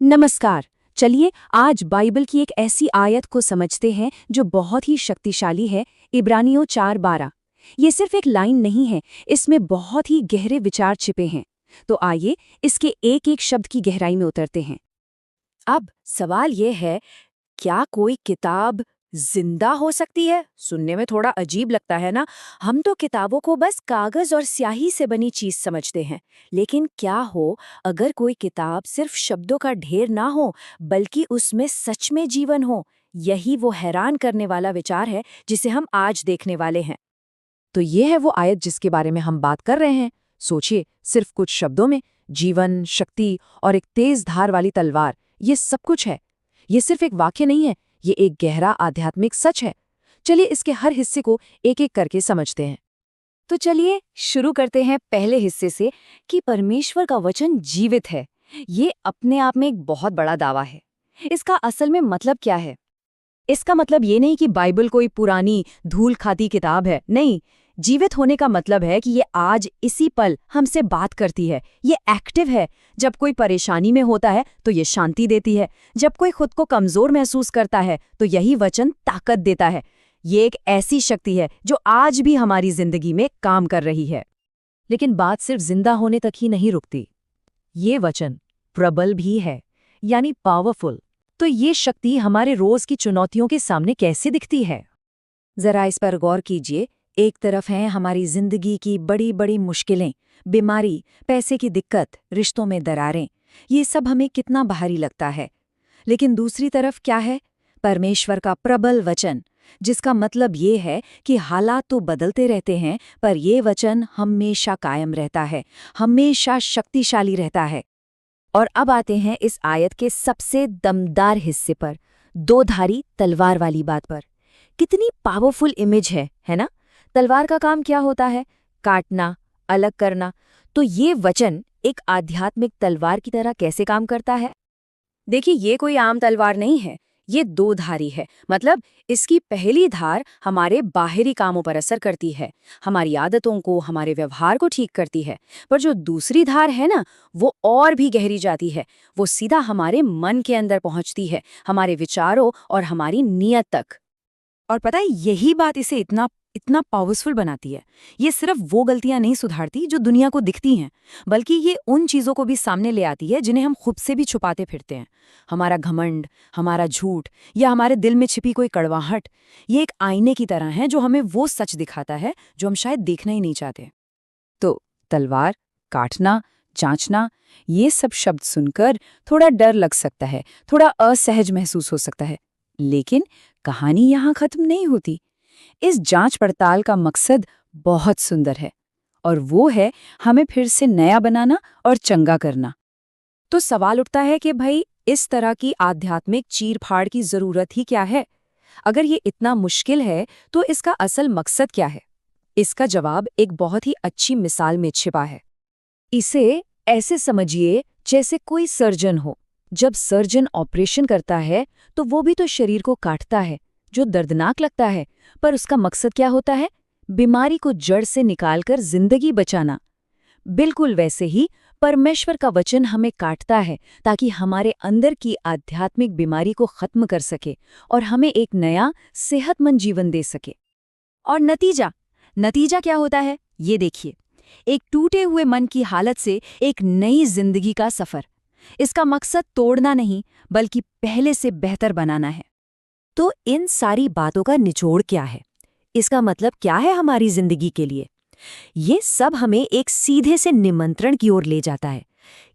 नमस्कार। चलिए आज बाइबल की एक ऐसी आयत को समझते हैं जो बहुत ही शक्तिशाली है। इब्रानियों 4:12। ये सिर्फ एक लाइन नहीं है, इसमें बहुत ही गहरे विचार छिपे हैं। तो आइए इसके एक एक शब्द की गहराई में उतरते हैं। अब सवाल ये है, क्या कोई किताब जिंदा हो सकती है? सुनने में थोड़ा अजीब लगता है ना। हम तो किताबों को बस कागज और स्याही से बनी चीज समझते हैं। लेकिन क्या हो अगर कोई किताब सिर्फ शब्दों का ढेर ना हो, बल्कि उसमें सच में जीवन हो? यही वो हैरान करने वाला विचार है जिसे हम आज देखने वाले हैं। तो ये है वो आयत जिसके बारे में हम बात कर रहे हैं। सोचिए, सिर्फ कुछ शब्दों में जीवन, शक्ति और एक तेज धार वाली तलवार, ये सब कुछ है। ये सिर्फ एक वाक्य नहीं है, ये एक गहरा आध्यात्मिक सच है। चलिए इसके हर हिस्से को एक एक करके समझते हैं। तो चलिए शुरू करते हैं पहले हिस्से से कि परमेश्वर का वचन जीवित है। ये अपने आप में एक बहुत बड़ा दावा है। इसका असल में मतलब क्या है? इसका मतलब ये नहीं कि बाइबल कोई पुरानी धूल खाती किताब है, नहीं। जीवित होने का मतलब है कि ये आज इसी पल हमसे बात करती है, ये एक्टिव है। जब कोई परेशानी में होता है तो ये शांति देती है, जब कोई खुद को कमजोर महसूस करता है तो यही वचन ताकत देता है। ये एक ऐसी शक्ति है जो आज भी हमारी जिंदगी में काम कर रही है। लेकिन बात सिर्फ जिंदा होने तक ही नहीं रुकती। ये वचन प्रबल भी है, यानी पावरफुल। तो ये शक्ति हमारे रोज की चुनौतियों के सामने कैसे दिखती है? जरा इस पर गौर कीजिए। एक तरफ हैं हमारी जिंदगी की बड़ी बड़ी मुश्किलें, बीमारी, पैसे की दिक्कत, रिश्तों में दरारें। ये सब हमें कितना भारी लगता है। लेकिन दूसरी तरफ क्या है? परमेश्वर का प्रबल वचन, जिसका मतलब ये है कि हालात तो बदलते रहते हैं, पर ये वचन हमेशा कायम रहता है, हमेशा शक्तिशाली रहता है। और अब आते हैं इस आयत के सबसे दमदार हिस्से पर, दो धारी तलवार वाली बात पर। कितनी पावरफुल इमेज है ना? तलवार का काम क्या होता है? काटना, अलग करना। तो ये वचन एक आध्यात्मिक तलवार की तरह कैसे काम करता है? देखिए, ये कोई आम तलवार नहीं है, ये दो धारी है। मतलब इसकी पहली धार हमारे बाहरी कामों पर असर करती है, हमारी आदतों को, हमारे व्यवहार को ठीक करती है। पर जो दूसरी धार है ना, वो और भी गहरी जाती है। वो सीधा हमारे मन के अंदर पहुंचती है, हमारे विचारों और हमारी नीयत तक। और पता है, यही बात इसे इतना इतना पावरफुल बनाती है। ये सिर्फ वो गलतियां नहीं सुधारती जो दुनिया को दिखती हैं, बल्कि ये उन चीजों को भी सामने ले आती है जिन्हें हम खुद से भी छुपाते फिरते हैं। हमारा घमंड, हमारा झूठ, या हमारे दिल में छिपी कोई कड़वाहट। ये एक आईने की तरह है जो हमें वो सच दिखाता है जो हम शायद देखना ही नहीं चाहते। तो तलवार, काटना, जांचना, ये सब शब्द सुनकर थोड़ा डर लग सकता है, थोड़ा असहज महसूस हो सकता है। लेकिन कहानी यहाँ खत्म नहीं होती। इस जांच पड़ताल का मकसद बहुत सुंदर है, और वो है हमें फिर से नया बनाना और चंगा करना। तो सवाल उठता है कि भाई, इस तरह की आध्यात्मिक चीर-फाड़ की जरूरत ही क्या है? अगर ये इतना मुश्किल है तो इसका असल मकसद क्या है? इसका जवाब एक बहुत ही अच्छी मिसाल में छिपा है। इसे ऐसे समझिए जैसे कोई सर्जन हो। जब सर्जन ऑपरेशन करता है तो वो भी तो शरीर को काटता है, जो दर्दनाक लगता है। पर उसका मकसद क्या होता है? बीमारी को जड़ से निकालकर जिंदगी बचाना। बिल्कुल वैसे ही परमेश्वर का वचन हमें काटता है ताकि हमारे अंदर की आध्यात्मिक बीमारी को खत्म कर सके और हमें एक नया सेहतमंद जीवन दे सके। और नतीजा क्या होता है? ये देखिए, एक टूटे हुए मन की हालत से एक नई जिंदगी का सफर। इसका मकसद तोड़ना नहीं, बल्कि पहले से बेहतर बनाना है। तो इन सारी बातों का निचोड़ क्या है? इसका मतलब क्या है हमारी जिंदगी के लिए? ये सब हमें एक सीधे से निमंत्रण की ओर ले जाता है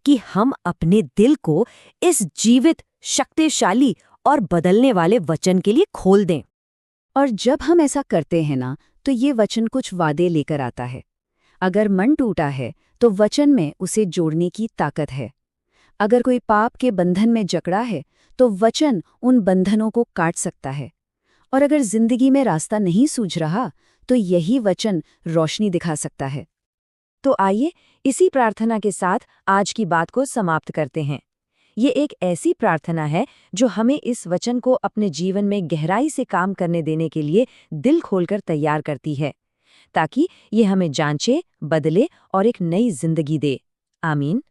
कि हम अपने दिल को इस जीवित, शक्तिशाली और बदलने वाले वचन के लिए खोल दें। और जब हम ऐसा करते हैं ना, तो ये वचन कुछ वादे लेकर आता है। अगर मन टूटा है तो वचन में उसे जोड़ने की ताकत है। अगर कोई पाप के बंधन में जकड़ा है तो वचन उन बंधनों को काट सकता है। और अगर जिंदगी में रास्ता नहीं सूझ रहा तो यही वचन रोशनी दिखा सकता है। तो आइए इसी प्रार्थना के साथ आज की बात को समाप्त करते हैं। ये एक ऐसी प्रार्थना है जो हमें इस वचन को अपने जीवन में गहराई से काम करने देने के लिए दिल खोलकर तैयार करती है, ताकि ये हमें जांचे, बदले और एक नई जिंदगी दे। आमीन।